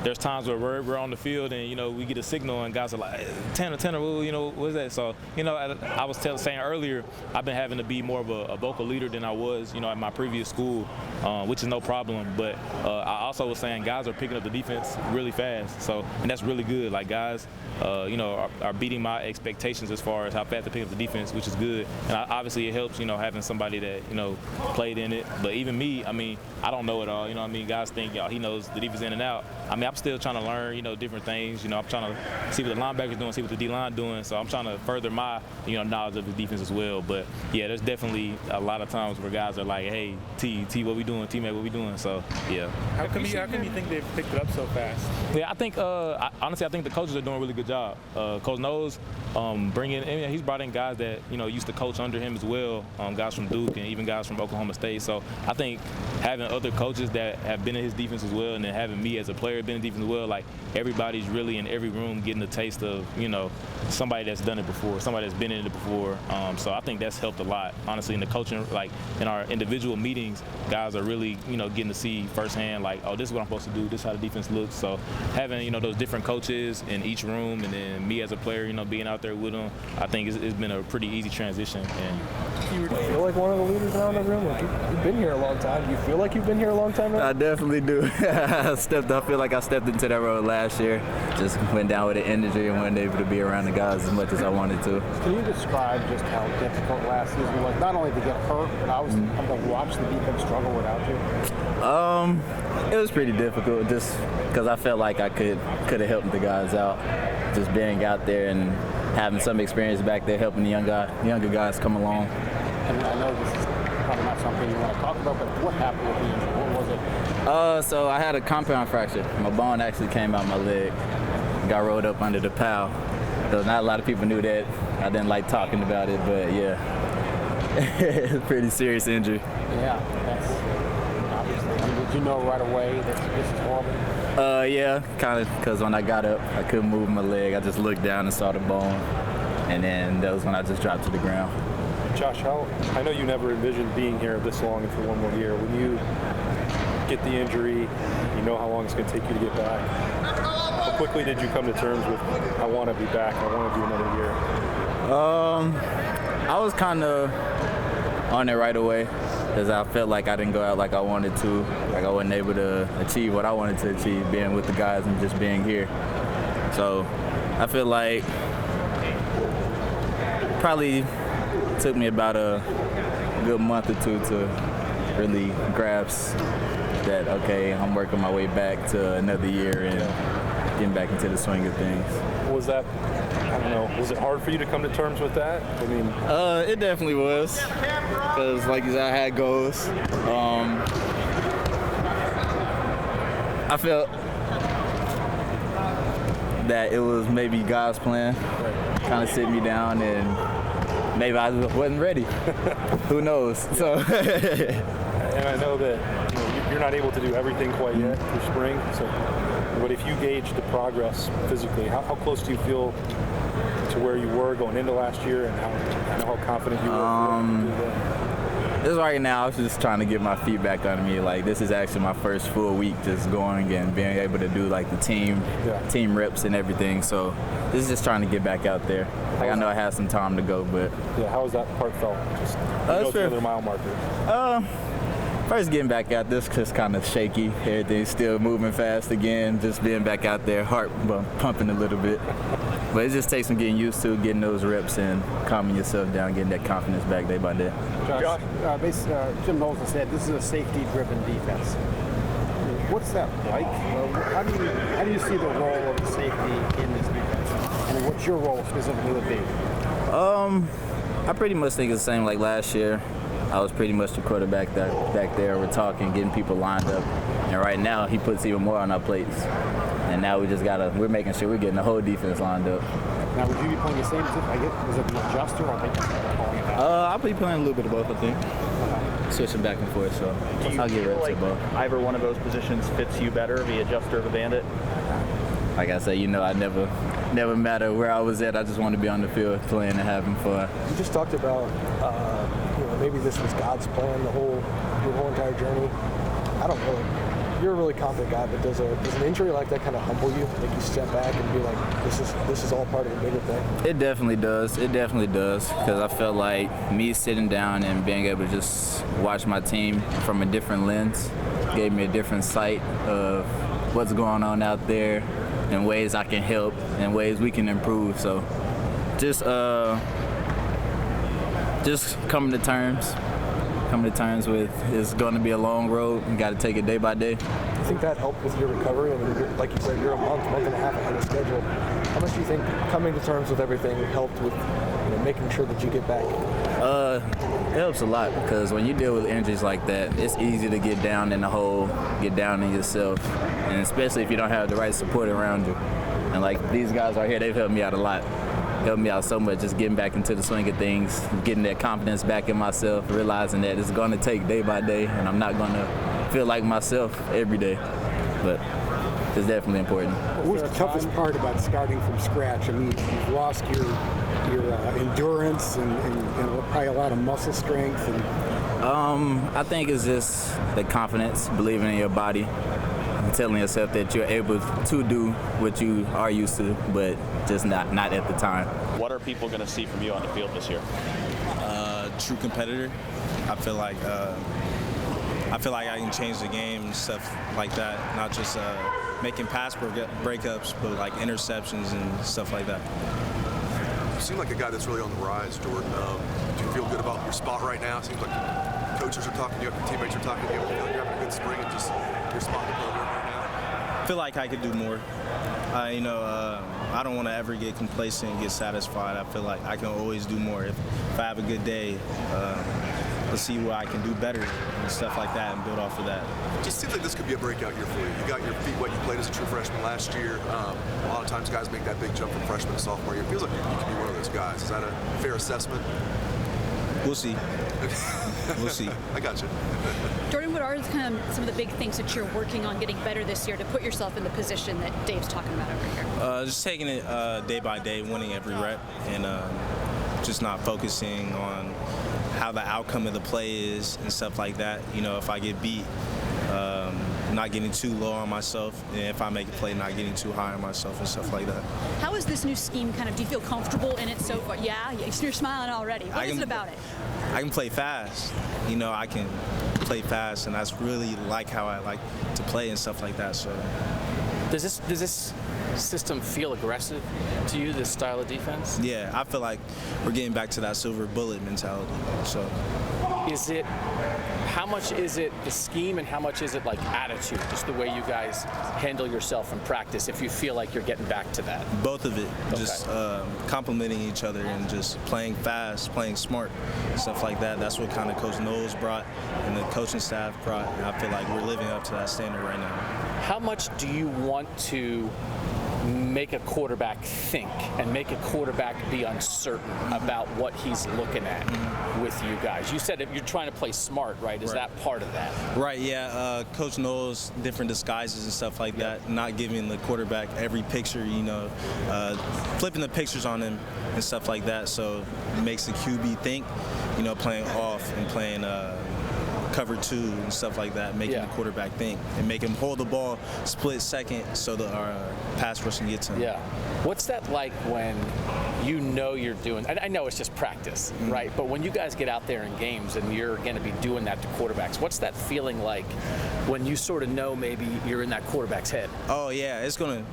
there's times where we're on the field and, we get a signal and guys are like, Tanner, what is that? So, I was saying earlier, I've been having to be more of a vocal leader than I was, at my previous school, which is no problem. But I also was saying guys are picking up the defense really fast. So, and that's really good. Like guys, are beating my expectations as far as how fast they pick up the defense, which is good. And obviously it helps, having somebody that, played in it. But even me, I don't know it all. Guys think, he knows the defense in and out. I'm still trying to learn, different things. I'm trying to see what the linebackers doing, see what the D-line doing. So I'm trying to further my, knowledge of the defense as well. But yeah, there's definitely a lot of times where guys are like, hey, T, what we doing? Teammate, what we doing? So yeah. How come you think they've picked it up so fast? Yeah, I think honestly, I think the coaches are doing a really good job. Coach Knowles he's brought in guys that used to coach under him as well, guys from Duke and even guys from Oklahoma State. So I think having other coaches that have been in his defense as well, and then having me as a player been in defense as well, like everybody's really in every room getting a taste of somebody that's done it before, somebody that's been in it before. So I think that's helped a lot, honestly, in the coaching, like in our individual meetings, guys are really getting to see firsthand, like, oh, this is what I'm supposed to do, this is how the defense looks. So having those different coaches in each room, and then me as a player, being out there with them, I think it's been a pretty easy transition. And you feel like one of the leaders around the room? Like you've been here a long time. Do you feel like you've been here a long time now? I definitely do. I feel like I stepped into that role last year. Just went down with the energy and wasn't able to be around the guys as much as I wanted to. Can you describe just how difficult last season was? Not only to get hurt, but I was to watch the defense struggle without you. It was pretty difficult just because I felt like I could have helped the guys out. Just being out there and having some experience back there helping the younger guys come along. And I know this is probably not something you want to talk about, but what happened with the injury? What was it? So I had a compound fracture. My bone actually came out my leg. Got rolled up under the pile. So not a lot of people knew that. I didn't like talking about it, but yeah. It's a pretty serious injury. Yeah, that's obviously. Did you know right away that this is horrible? Yeah, kind of, because when I got up, I couldn't move my leg. I just looked down and saw the bone, and then that was when I just dropped to the ground. Josh, I know you never envisioned being here this long and for one more year. When you get the injury, you know how long it's going to take you to get back. How quickly did you come to terms with, I want to be back, I want to do another year? I was kind of on it right away, because I felt like I didn't go out like I wanted to. Like I wasn't able to achieve what I wanted to achieve, being with the guys and just being here. So I feel like probably took me about a good month or two to really grasp that, okay, I'm working my way back to another year and getting back into the swing of things. Was that, I don't know, was it hard for you to come to terms with that? I mean, it definitely was, because like you said, I had goals. I felt that it was maybe God's plan, kind of sit me down, and maybe I wasn't ready. Who knows? So. And I know that you're not able to do everything quite yet through spring. So, but if you gauge the progress physically, how close do you feel to where you were going into last year, and how confident you were? This right now, I was just trying to get my feet back under me. Like, this is actually my first full week just going and being able to do like the team reps and everything. So this is just trying to get back out there. Like, I know I have some time to go, but yeah, how was that part felt? Just it's another mile marker. First getting back out, this just kind of shaky. Everything's still moving fast again. Just being back out there, heart pumping a little bit. But it just takes some getting used to, getting those reps and calming yourself down, getting that confidence back day by day. Josh, Jim Knowles has said this is a safety-driven defense. What's that like? How do you see the role of the safety in this defense? And what's your role specifically would be? I pretty much think it's the same like last year. I was pretty much the quarterback back there. We're talking, getting people lined up. And right now, he puts even more on our plates. And now we're making sure we're getting the whole defense lined up. Now, would you be playing the same? Was it the adjuster or calling it out? I'll be playing a little bit of both, I think. Switching back and forth, so I'll get reps like of both. Either one of those positions fits you better, the adjuster or the bandit? Like I said, I never matter where I was at. I just want to be on the field playing and having fun. You just talked about maybe this was God's plan, your whole entire journey. I don't know. you're a really confident guy, but does an injury like that kind of humble you? Make you step back and be like, this is all part of a bigger thing? It definitely does. It definitely does. Because I felt like me sitting down and being able to just watch my team from a different lens gave me a different sight of what's going on out there and ways I can help and ways we can improve. So just coming to terms with it's going to be a long road. You got to take it day by day. Do you think that helped with your recovery? I mean, like you said, you're a month and a half ahead of schedule. How much do you think coming to terms with everything helped with making sure that you get back? It helps a lot because when you deal with injuries like that, it's easy to get down in the hole, get down in yourself, and especially if you don't have the right support around you. And like these guys right here, they've helped me out a lot. Helped me out so much, just getting back into the swing of things, getting that confidence back in myself, realizing that it's going to take day by day, and I'm not going to feel like myself every day. But it's definitely important. What's the toughest part about starting from scratch? I mean, you've lost your endurance and probably a lot of muscle strength. And I think it's just the confidence, believing in your body, and telling yourself that you're able to do what you are used to, but just not at the time. What are people going to see from you on the field this year? True competitor. I feel like I can change the game and stuff like that. Not just making pass breakups, but like interceptions and stuff like that. You seem like a guy that's really on the rise, Jordan. Do you feel good about your spot right now? It seems like coaches are talking to you, your teammates are talking to you. You feel like you're having a good spring and just your spot in the program right now? I feel like I could do more. I don't want to ever get complacent and get satisfied. I feel like I can always do more. If I have a good day, let's see what I can do better and stuff like that and build off of that. It just seems like this could be a breakout year for you. You got your feet wet. You played as a true freshman last year. A lot of times guys make that big jump from freshman to sophomore year. It feels like you could be one of those guys. Is that a fair assessment? We'll see. We'll see. I got you. Jordan, what are kind of some of the big things that you're working on getting better this year to put yourself in the position that Dave's talking about over here? Just taking it day by day, winning every rep, and just not focusing on how the outcome of the play is and stuff like that. If I get beat, not getting too low on myself, and if I make a play, not getting too high on myself and stuff like that. How is this new scheme do you feel comfortable in it so far? Yeah, you're smiling already. What is it about it? I can play fast. I can play fast, and that's really like how I like to play and stuff like that. So, does this system feel aggressive to you, this style of defense? Yeah, I feel like we're getting back to that silver bullet mentality. So, how much is it the scheme and how much is it like attitude, just the way you guys handle yourself in practice, if you feel like you're getting back to that? Both of it. Okay. Just complimenting each other and just playing fast, playing smart, stuff like that. That's what kind of Coach Knowles brought and the coaching staff brought, and I feel like we're living up to that standard right now. How much do you want to make a quarterback think and make a quarterback be uncertain about what he's looking at with you guys? You said you're trying to play smart, right? Is that part of that? Right, yeah. Coach Knowles, different disguises and stuff like that, not giving the quarterback every picture, flipping the pictures on him and stuff like that, so it makes the QB think, playing off and playing cover two and stuff like that, making the quarterback think and make him hold the ball split second so that our pass rush can get to him. Yeah. What's that like when you're doing, I know it's just practice, right? But when you guys get out there in games and you're going to be doing that to quarterbacks, what's that feeling like when you sort of know maybe you're in that quarterback's head? Oh, yeah. It's going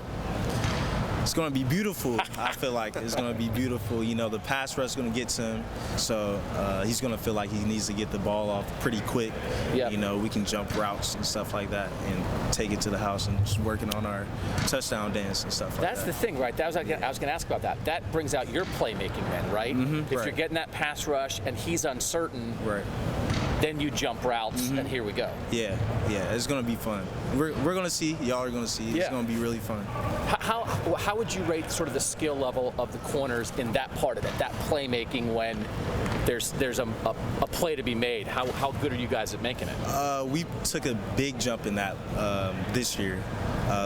to be beautiful. I feel like it's going to be beautiful. The pass rush is going to get to him, so he's going to feel like he needs to get the ball off pretty quick. Yep. We can jump routes and stuff like that and take it to the house and just working on our touchdown dance and stuff like that. That's the thing, right? I was going to ask about that. That brings out your playmaking then, right? If you're getting that pass rush and he's uncertain, right, then you jump routes, and here we go. Yeah, it's going to be fun. We're going to see. Y'all are going to see. It's going to be really fun. How would you rate sort of the skill level of the corners in that part of it, that playmaking when there's a play to be made? How good are you guys at making it? We took a big jump in that this year.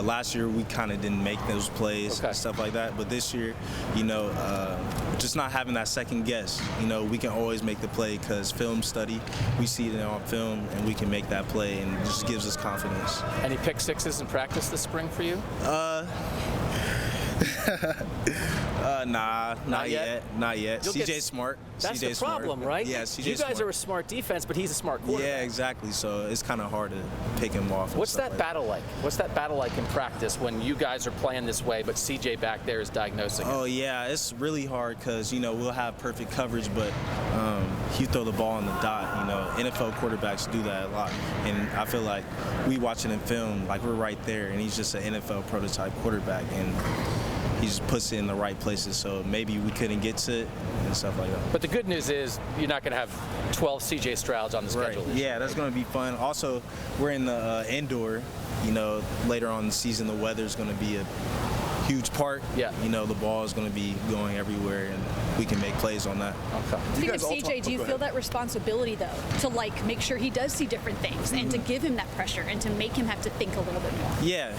Last year we kind of didn't make those plays Okay. and stuff like that, but this year, just not having that second guess. We can always make the play because film study, we see it on film and we can make that play, and it just gives us confidence. Any pick sixes in practice this spring for you? Nah, not yet? Not yet. You'll CJ's get- smart. That's CJ's the problem, smart. right? Yeah, CJ's You guys smart. are a smart defense, but he's a smart quarterback. Yeah, exactly. So it's kind of hard to pick him off. and What's stuff that like battle like? What's that battle like in practice when you guys are playing this way, but CJ back there is diagnosing it? Oh yeah, it's really hard because we'll have perfect coverage, but you throw the ball on the dot. NFL quarterbacks do that a lot, and I feel like we watching him film, like we're right there, and he's just an NFL prototype quarterback, and he just puts it in the right places. So maybe we couldn't get to it and stuff like that. But the good news is you're not going to have 12 CJ Strouds on the schedule. Right. this year. Yeah, that's going to be fun. Also, we're in the indoor. Later on in the season, the weather's going to be a huge part. Yeah. The ball is going to be going everywhere, and we can make plays on that. Okay. Speaking of guys all CJ, do you feel that responsibility though to make sure he does see different things and to give him that pressure and to make him have to think a little bit more? Yeah,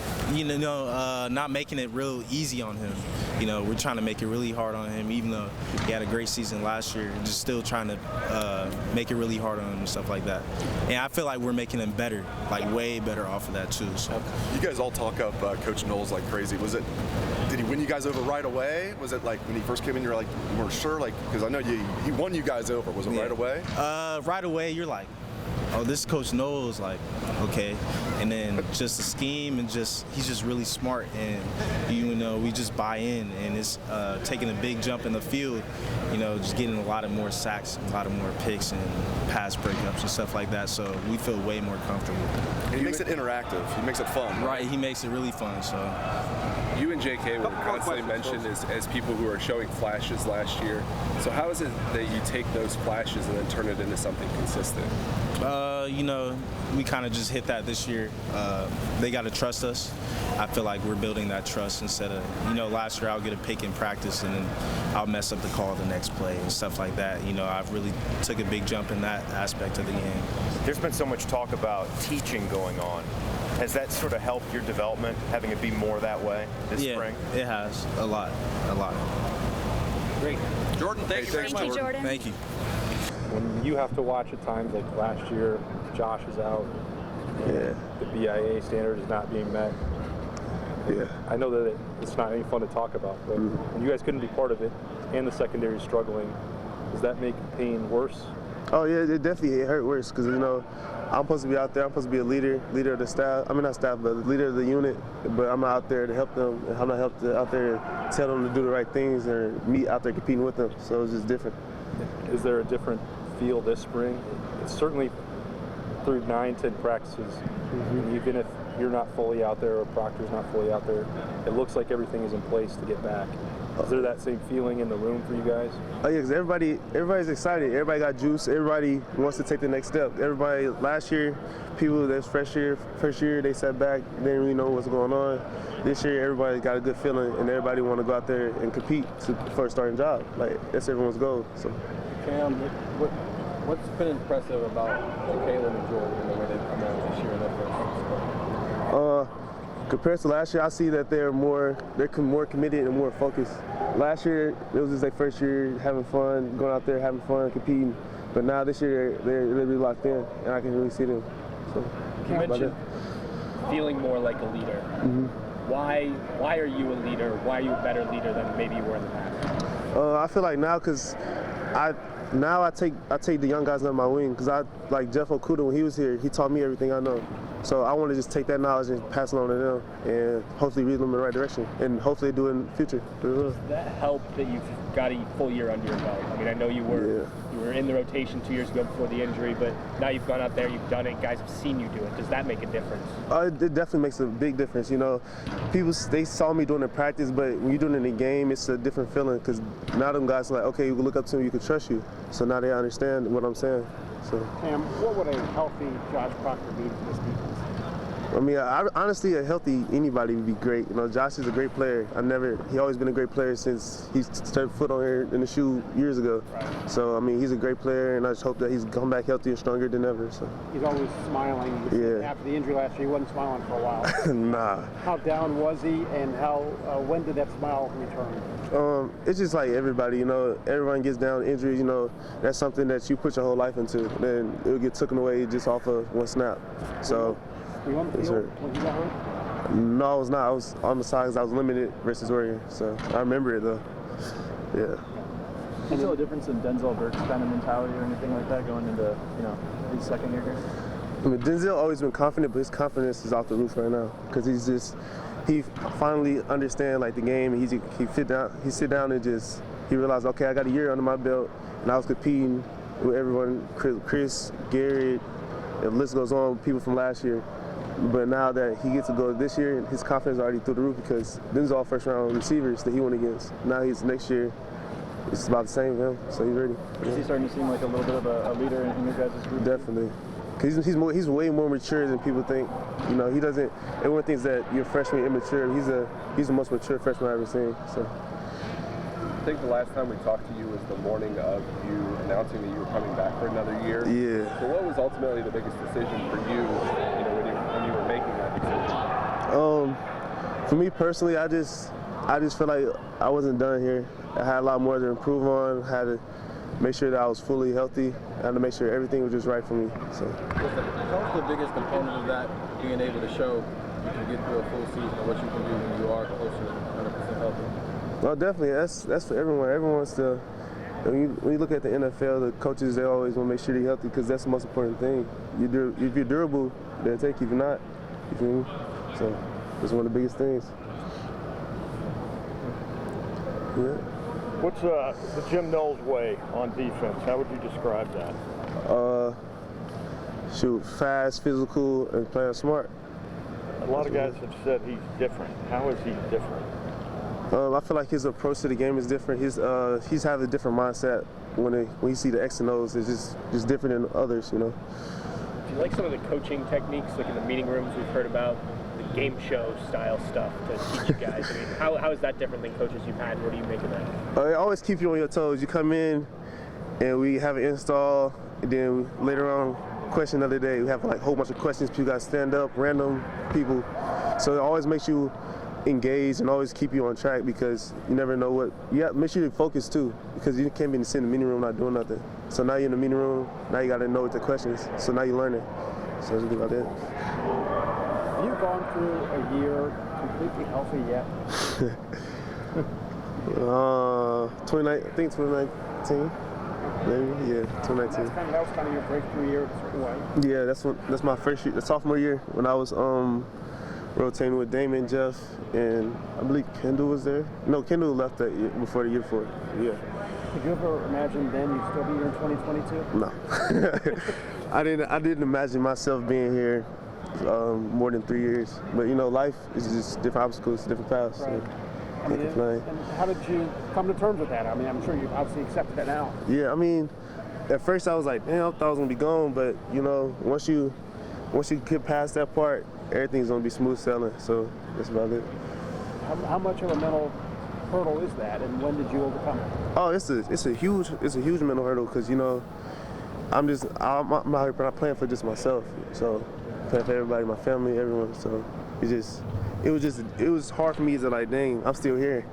not making it real easy on him. We're trying to make it really hard on him, even though he had a great season last year. Just still trying to make it really hard on him and stuff like that. And I feel like we're making him better, way better off of that too. So. You guys all talk up Coach Knowles like crazy. Did he win you guys over right away? Was it like when he first came in, you weren't sure? Because I know he won you guys over. Was it right away? Right away, you're like, oh, this Coach Knowles, okay. And then just the scheme and he's just really smart, and we just buy in, and it's taking a big jump in the field, just getting a lot of more sacks, a lot of more picks and pass breakups and stuff like that. So we feel way more comfortable. And he makes it interactive. He makes it fun. Right, he makes it really fun. So. You and JK were constantly mentioned as people who are showing flashes last year. So how is it that you take those flashes and then turn it into something consistent? We kind of just hit that this year. They got to trust us. I feel like we're building that trust instead of, last year I'll get a pick in practice and then I'll mess up the call the next play and stuff like that. I've really took a big jump in that aspect of the game. There's been so much talk about teaching going on. Has that sort of helped your development, having it be more that way this spring? Yeah, it has. A lot. Great. Jordan, thank you very much. Thank you, Jordan. Thank you. When you have to watch at times like last year, Josh is out, and the BIA standard is not being met. Yeah. I know that it's not any fun to talk about, but when you guys couldn't be part of it and the secondary is struggling, does that make pain worse? Oh yeah, it definitely hurt worse because I'm supposed to be out there. I'm supposed to be a leader of the staff. I mean not staff, but leader of the unit. But I'm not out there to help them. I'm not out there to tell them to do the right things or me out there competing with them. So it's just different. Is there a different feel this spring? It's certainly through 9-10 practices. And even if you're not fully out there or Proctor's not fully out there, it looks like everything is in place to get back. Is there that same feeling in the room for you guys? Oh yeah, because everybody's excited. Everybody got juice. Everybody wants to take the next step. Everybody last year, people that's first year, they sat back, they didn't really know what's going on. This year, everybody got a good feeling, and everybody want to go out there and compete for a starting job. That's everyone's goal. So. Cam, what's been impressive about Caleb and Jordan and the way they've come out this year in that first spring? Compared to last year, I see that they're more committed and more focused. Last year, it was just their first year having fun, going out there having fun, competing. But now this year, they're really locked in, and I can really see them. So, you mentioned feeling more like a leader. Why are you a leader? Why are you a better leader than maybe you were in the past? I feel like now, because I take the young guys under my wing, because like Jeff Okuda, when he was here, he taught me everything I know. So I want to just take that knowledge and pass it on to them and hopefully lead them in the right direction and hopefully do it in the future. Does that help that you've got a full year under your belt? I mean, I know you were in the rotation 2 years ago before the injury, but now you've gone out there, you've done it, guys have seen you do it. Does that make a difference? It definitely makes a big difference. People, they saw me doing it in practice, but when you're doing it in the game, it's a different feeling because now them guys are like, okay, you can look up to him, you can trust you. So now they understand what I'm saying. So. Cam, what would a healthy Josh Proctor do to this defense? I mean, honestly, a healthy anybody would be great. You know, Josh is a great player. He always been a great player since he stepped foot on here in the shoe years ago. Right. So, I mean, he's a great player, and I just hope that he's come back healthy and stronger than ever. So. He's always smiling. Yeah. After the injury last year, he wasn't smiling for a while. Nah. How down was he, and when did that smile return? It's just like everybody, you know, everyone gets down injuries, you know, that's something that you put your whole life into. Then it'll get taken away just off of one snap. So. Were you on the field when you got hurt? No, I was not. I was on the sides. I was limited versus Oregon, so I remember it though. Yeah. Can you tell a difference in Denzel Burke's kind of mentality or anything like that going into, you know, his second year here? I mean, Denzel always been confident, but his confidence is off the roof right now because he finally understands like the game. And he sit down and he realized, okay, I got a year under my belt, and I was competing with everyone, Chris, Garrett, the list goes on, people from last year. But now that he gets to go this year, his confidence is already through the roof because these are all first-round receivers that he went against. Now next year, it's about the same for him, so he's ready. Is he starting to seem like a little bit of a leader in your guys' group? Definitely. Because he's way more mature than people think. You know, everyone thinks that you're a freshman immature. He's the most mature freshman I've ever seen. So. I think the last time we talked to you was the morning of you announcing that you were coming back for another year. Yeah. So what was ultimately the biggest decision for you, when you were making that decision? For me personally, I just feel like I wasn't done here. I had a lot more to improve on. I had to make sure that I was fully healthy. I had to make sure everything was just right for me. So. What's the biggest component of that, being able to show you can get through a full season of what you can do when you are closer to 100% healthy? Well, definitely. That's for everyone. Everyone's still. When you look at the NFL, the coaches, they always want to make sure they're healthy because that's the most important thing. If you're durable, they'll take you. If you're not, you feel me? So that's one of the biggest things. Yeah. What's the Jim Knowles way on defense? How would you describe that? Shoot, fast, physical, and playing smart. A lot of guys have said he's different. How is he different? I feel like his approach to the game is different. He's have a different mindset when you see the X and O's. It's just different than others, you know. Do you like some of the coaching techniques, like in the meeting rooms we've heard about, the game show style stuff to teach you guys? I mean, how is that different than coaches you've had? What do you make of that? It always keep you on your toes. You come in and we have an install, and then later on, question of the day, we have like a whole bunch of questions. People got to stand up, random people. So it always makes you engaged and always keep you on track because you never know what. You have to make sure you focus too because you can't be sitting in the meeting room not doing nothing. So now you're in the meeting room, now you got to know what the question is. So now you're learning. So it's about that. Have you gone through a year completely healthy yet? 2019. Maybe, yeah, 2019. That was kind of your breakthrough year in a certain way. Yeah, that's my first year, the sophomore year when I was rotating with Damon, Jeff, and I believe Kendall was there. No, Kendall left that year, before the year before. Yeah. Could you ever imagine then you'd still be here in 2022? No. I didn't imagine myself being here more than 3 years. But you know, life is just different obstacles, different paths. Right. So. And how did you come to terms with that? I mean, I'm sure you obviously accepted that now. Yeah, I mean, at first I was like, damn, I thought I was gonna be gone, but you know, once you get past that part, everything's gonna be smooth sailing. So that's about it. How much of a mental hurdle is that, and when did you overcome it? Oh, it's a huge mental hurdle because you know, I'm out here playing for just myself. So playing for everybody, my family, everyone. So it was hard for me to like, dang, I'm still here.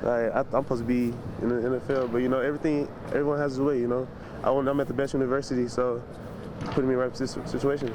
Like, I'm supposed to be in the NFL, but you know, everyone has his way, you know. I'm at the best university, so putting me in the right situations.